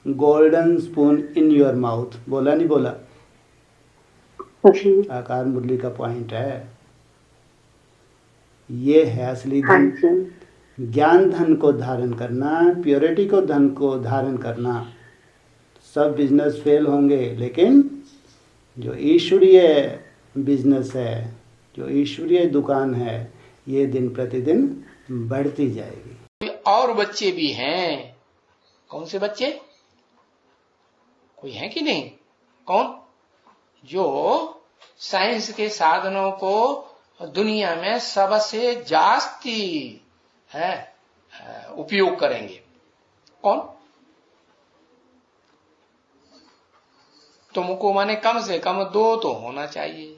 Golden spoon in your mouth, बोला नहीं बोला? आकार मुरली का पॉइंट है। ये है असली धन। ज्ञान धन को धारण करना, प्योरिटी को धन को धारण करना। सब बिजनेस फेल होंगे, लेकिन जो ईश्वरीय बिजनेस है, जो ईश्वरीय दुकान है, ये दिन प्रतिदिन बढ़ती जाएगी। और बच्चे भी हैं। कौन से बच्चे? कोई है कि नहीं? कौन? जो साइंस के साधनों को दुनिया में सबसे जास्ती है उपयोग करेंगे। कौन? तुमको माने कम से कम 2 तो होना चाहिए,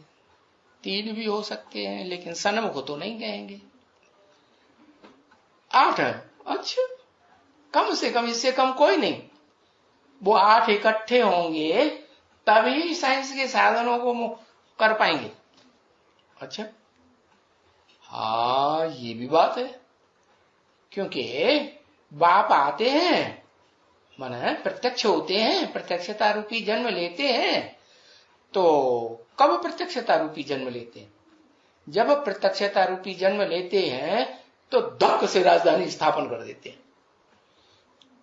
3 भी हो सकते हैं, लेकिन सन्मुख तो नहीं कहेंगे। 8 है, अच्छा, कम से कम, इससे कम कोई नहीं। वो 8 इकट्ठे होंगे तभी साइंस के साधनों को कर पाएंगे। अच्छा, हाँ, ये भी बात है। क्योंकि बाप आते हैं, माना प्रत्यक्ष होते हैं, प्रत्यक्षता रूपी जन्म लेते हैं। तो कब प्रत्यक्षता रूपी जन्म लेते हैं? जब प्रत्यक्षता रूपी जन्म लेते हैं तो धक्क से राजधानी स्थापन कर देते हैं।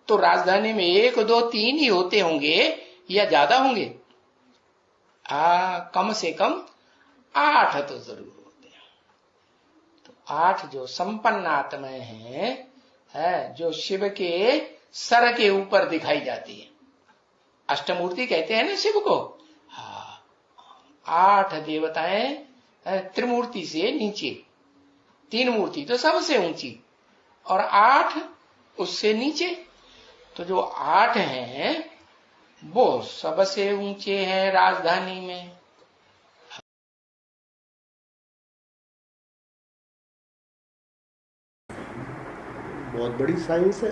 तो राजधानी में 1, 2, 3 ही होते होंगे या ज्यादा होंगे? कम से कम 8 तो जरूर होते हैं। तो 8 जो संपन्न आत्माएं हैं, जो शिव के सर के ऊपर दिखाई जाती है। अष्टमूर्ति कहते हैं ना शिव को। हाँ, 8 देवताएं त्रिमूर्ति से नीचे, 3 मूर्ति तो सबसे ऊंची और 8 उससे नीचे। तो जो 8 हैं वो सबसे ऊंचे हैं राजधानी में। बहुत बड़ी साइंस है।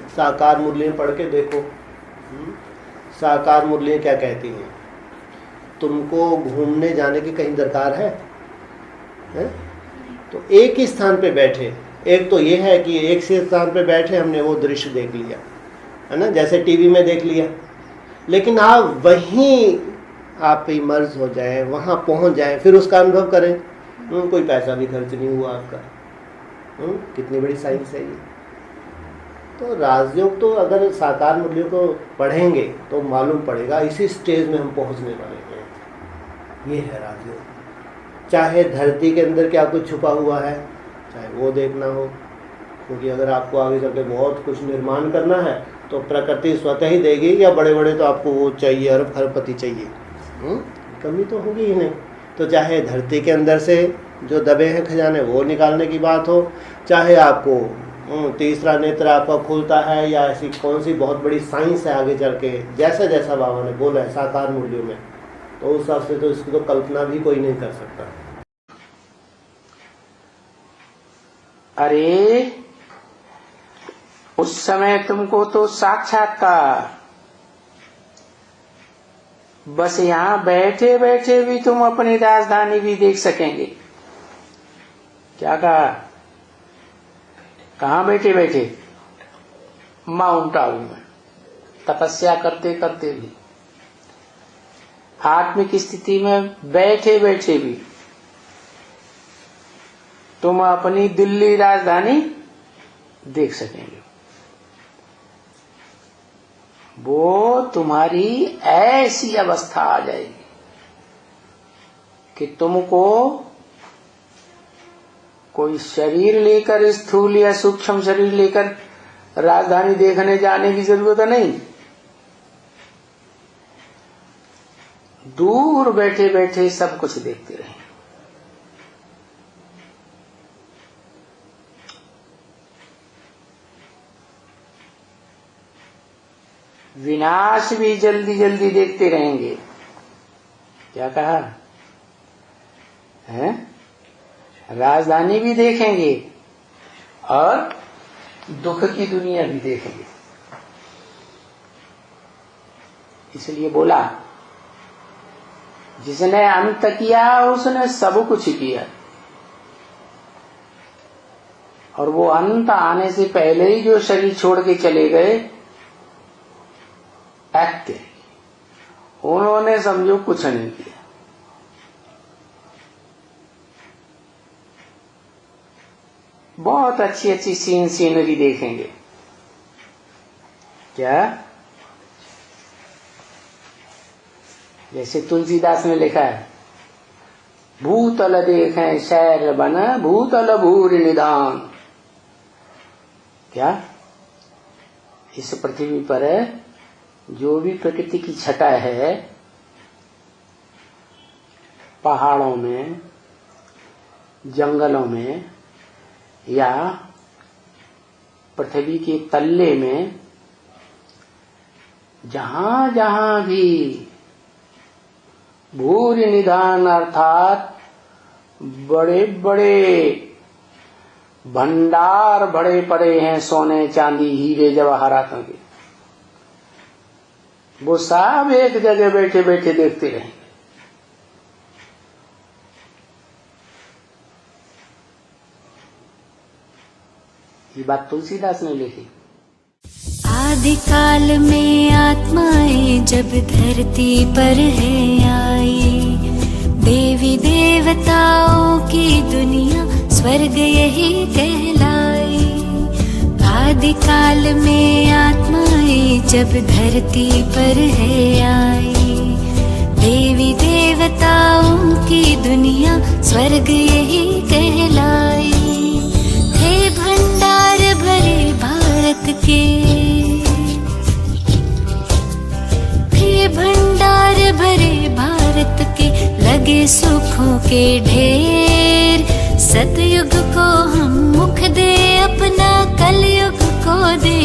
साकार मुरलियाँ पढ़ के देखो। साकार मुरलियाँ क्या कहती हैं? तुमको घूमने जाने की कहीं दरकार है? तो एक ही स्थान पे बैठे, एक तो ये है कि एक से स्थान पे बैठे हमने वो दृश्य देख लिया, है ना, जैसे टीवी में देख लिया, लेकिन आप वहीं आप इमर्ज हो जाए, वहाँ पहुँच जाए, फिर उसका अनुभव करें। कोई पैसा भी खर्च नहीं हुआ आपका। कितनी बड़ी साइंस है ये। तो राजयोग तो अगर साकार मूल्यों को पढ़ेंगे तो मालूम पड़ेगा, इसी स्टेज में हम पहुँचने वाले हैं। ये है राजयोग। चाहे धरती के अंदर क्या कुछ छुपा हुआ है, चाहे वो देखना हो, क्योंकि अगर आपको आगे चल के बहुत कुछ निर्माण करना है तो प्रकृति स्वतः ही देगी, या बड़े बड़े तो आपको वो चाहिए, अरब खरबपति चाहिए, कमी तो होगी ही नहीं। तो चाहे धरती के अंदर से जो दबे हैं खजाने वो निकालने की बात हो, चाहे आपको तीसरा नेत्र आपका खुलता है, या ऐसी कौन सी बहुत बड़ी साइंस है आगे चल के, जैसा जैसा बाबा ने बोला है साकार मूल्यों में, तो उस हिसाब से तो इसकी तो कल्पना भी कोई नहीं कर सकता। अरे उस समय तुमको तो साक्षात्कार, बस यहाँ बैठे बैठे भी तुम अपनी राजधानी भी देख सकेंगे। क्या कहा? कहाँ बैठे बैठे? माउंट आबू में तपस्या करते करते भी, आत्मिक स्थिति में बैठे बैठे भी तुम अपनी दिल्ली राजधानी देख सकेंगे। वो तुम्हारी ऐसी अवस्था आ जाएगी कि तुमको कोई शरीर लेकर, स्थूल या सूक्ष्म शरीर लेकर राजधानी देखने जाने की जरूरत नहीं। दूर बैठे बैठे सब कुछ देखते रहे। विनाश भी जल्दी जल्दी देखते रहेंगे। क्या कहा है? राजधानी भी देखेंगे और दुख की दुनिया भी देखेंगे। इसलिए बोला, जिसने अंत किया उसने सब कुछ किया, और वो अंत आने से पहले ही जो शरीर छोड़ के चले गए एक्टिव, उन्होंने समझो कुछ नहीं किया। बहुत अच्छी अच्छी सीनरी देखेंगे। क्या? जैसे तुलसीदास ने लिखा है, भूतल देखें शैल बन भूतल भूरि निदान। क्या? इस पृथ्वी पर जो भी प्रकृति की छटा है, पहाड़ों में, जंगलों में, या पृथ्वी के तल्ले में, जहां जहां भी भूरि निधान अर्थात बड़े बड़े भंडार भरे पड़े हैं सोने चांदी हीरे जवाहरातों के, वो सब एक जगह बैठे बैठे देखते रहेंगे। ये बात तुलसीदास ने लिखी। आदिकाल में आत्माएं जब धरती पर है आई, देवी देवताओं की दुनिया स्वर्ग यही कहलाई। आदिकाल में आत्माएं जब धरती पर है आई, देवी देवताओं की दुनिया स्वर्ग यही कहलाई। थे भंडार भरे भारत के, थे भंडार भरे भारत के, लगे सुखों के ढेर। सतयुग को हम मुख दे अपना, कलयुग को दे